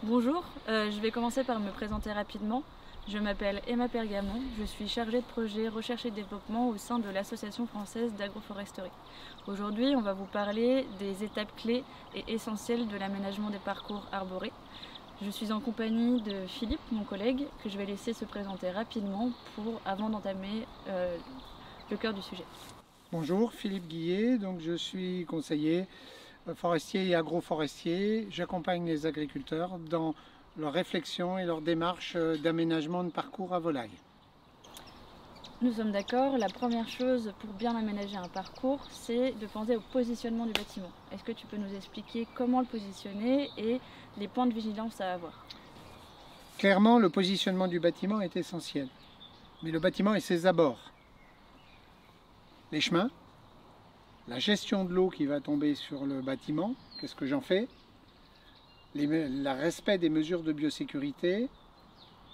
Bonjour, je vais commencer par me présenter rapidement. Je m'appelle Emma Pergamon, je suis chargée de projet recherche et développement au sein de l'Association française d'agroforesterie. Aujourd'hui, on va vous parler des étapes clés et essentielles de l'aménagement des parcours arborés. Je suis en compagnie de Philippe, mon collègue, que je vais laisser se présenter rapidement avant d'entamer le cœur du sujet. Bonjour, Philippe Guillet, donc je suis conseiller forestier et agroforestier. J'accompagne les agriculteurs dans leur réflexion et leur démarche d'aménagement de parcours à volaille. Nous sommes d'accord, la première chose pour bien aménager un parcours, c'est de penser au positionnement du bâtiment. Est-ce que tu peux nous expliquer comment le positionner et les points de vigilance à avoir? Clairement, le positionnement du bâtiment est essentiel, mais le bâtiment et ses abords. Les chemins, la gestion de l'eau qui va tomber sur le bâtiment, qu'est-ce que j'en fais? Le respect des mesures de biosécurité,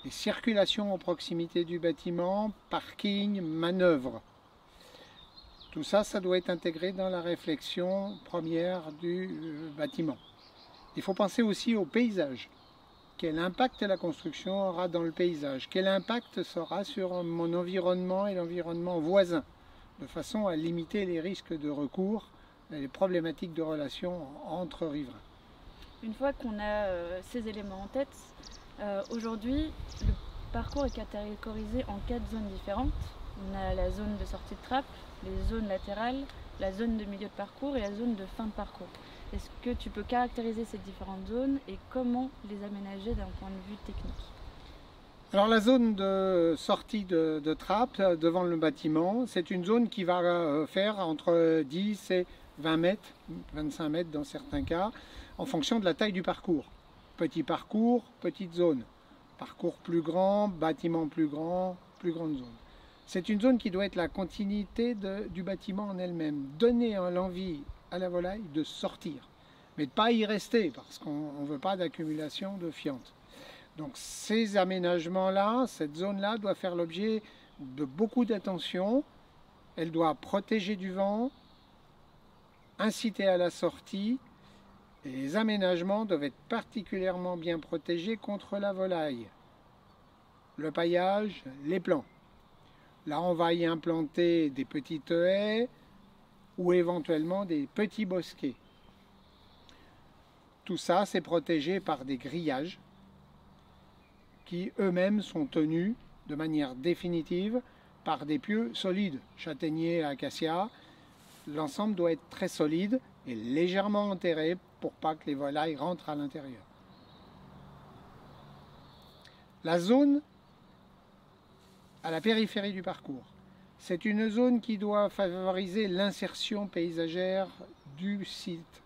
les circulations en proximité du bâtiment, parking, manœuvres. Tout ça, ça doit être intégré dans la réflexion première du bâtiment. Il faut penser aussi au paysage. Quel impact la construction aura dans le paysage? Quel impact sera sur mon environnement et l'environnement voisin? De façon à limiter les risques de recours et les problématiques de relations entre riverains. Une fois qu'on a ces éléments en tête, aujourd'hui, le parcours est catégorisé en 4 zones différentes. On a la zone de sortie de trappe, les zones latérales, la zone de milieu de parcours et la zone de fin de parcours. Est-ce que tu peux caractériser ces différentes zones et comment les aménager d'un point de vue technique? Alors la zone de sortie de trappe devant le bâtiment, c'est une zone qui va faire entre 10 et 20 mètres, 25 mètres dans certains cas, en fonction de la taille du parcours. Petit parcours, petite zone. Parcours plus grand, bâtiment plus grand, plus grande zone. C'est une zone qui doit être la continuité du bâtiment en elle-même. Donner l'envie à la volaille de sortir, mais de ne pas y rester parce qu'on ne veut pas d'accumulation de fientes. Donc ces aménagements-là, cette zone-là doit faire l'objet de beaucoup d'attention. Elle doit protéger du vent, inciter à la sortie, et les aménagements doivent être particulièrement bien protégés contre la volaille. Le paillage, les plants. Là, on va y implanter des petites haies ou éventuellement des petits bosquets. Tout ça, c'est protégé par des grillages qui eux-mêmes sont tenus de manière définitive par des pieux solides, châtaignier, acacia. L'ensemble doit être très solide et légèrement enterré pour pas que les volailles rentrent à l'intérieur. La zone à la périphérie du parcours, c'est une zone qui doit favoriser l'insertion paysagère du site,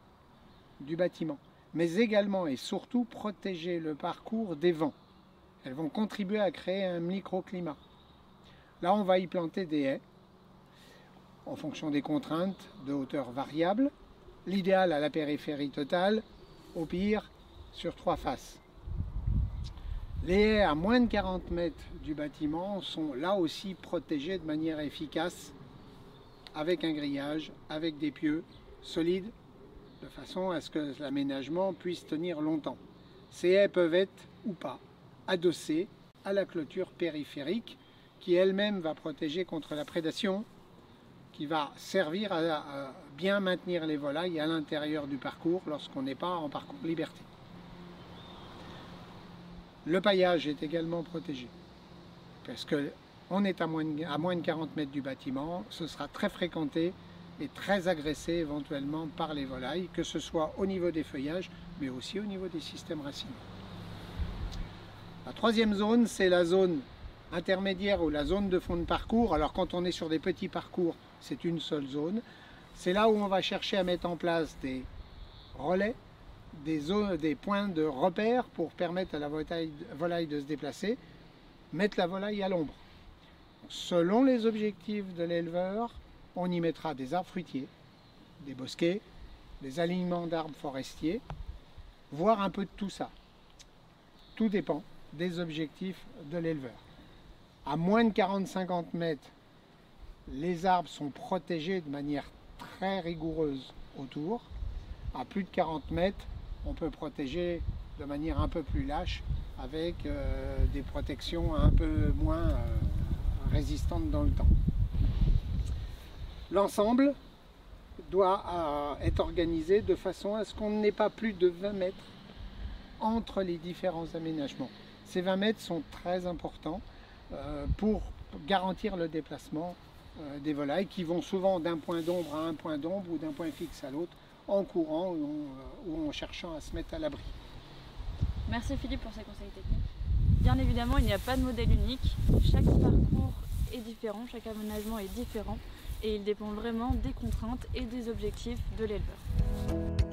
du bâtiment, mais également et surtout protéger le parcours des vents. Elles vont contribuer à créer un microclimat. Là, on va y planter des haies en fonction des contraintes de hauteur variable. L'idéal à la périphérie totale, au pire sur 3 faces. Les haies à moins de 40 mètres du bâtiment sont là aussi protégées de manière efficace avec un grillage, avec des pieux solides, de façon à ce que l'aménagement puisse tenir longtemps. Ces haies peuvent être ou pas adossée à la clôture périphérique qui elle-même va protéger contre la prédation, qui va servir à bien maintenir les volailles à l'intérieur du parcours lorsqu'on n'est pas en parcours liberté. Le paillage est également protégé parce qu'on est à moins de 40 mètres du bâtiment, ce sera très fréquenté et très agressé éventuellement par les volailles, que ce soit au niveau des feuillages mais aussi au niveau des systèmes racinaires. La troisième zone, c'est la zone intermédiaire ou la zone de fond de parcours. Alors quand on est sur des petits parcours, c'est une seule zone. C'est là où on va chercher à mettre en place des relais, des points de repère pour permettre à la volaille de se déplacer, mettre la volaille à l'ombre. Selon les objectifs de l'éleveur, on y mettra des arbres fruitiers, des bosquets, des alignements d'arbres forestiers, voire un peu de tout ça. Tout dépend des objectifs de l'éleveur. À moins de 40-50 mètres, les arbres sont protégés de manière très rigoureuse autour. À plus de 40 mètres, on peut protéger de manière un peu plus lâche, avec des protections un peu moins résistantes dans le temps. L'ensemble doit être organisé de façon à ce qu'on n'ait pas plus de 20 mètres entre les différents aménagements. Ces 20 mètres sont très importants pour garantir le déplacement des volailles qui vont souvent d'un point d'ombre à un point d'ombre ou d'un point fixe à l'autre en courant ou en cherchant à se mettre à l'abri. Merci Philippe pour ces conseils techniques. Bien évidemment, il n'y a pas de modèle unique. Chaque parcours est différent, chaque aménagement est différent et il dépend vraiment des contraintes et des objectifs de l'éleveur.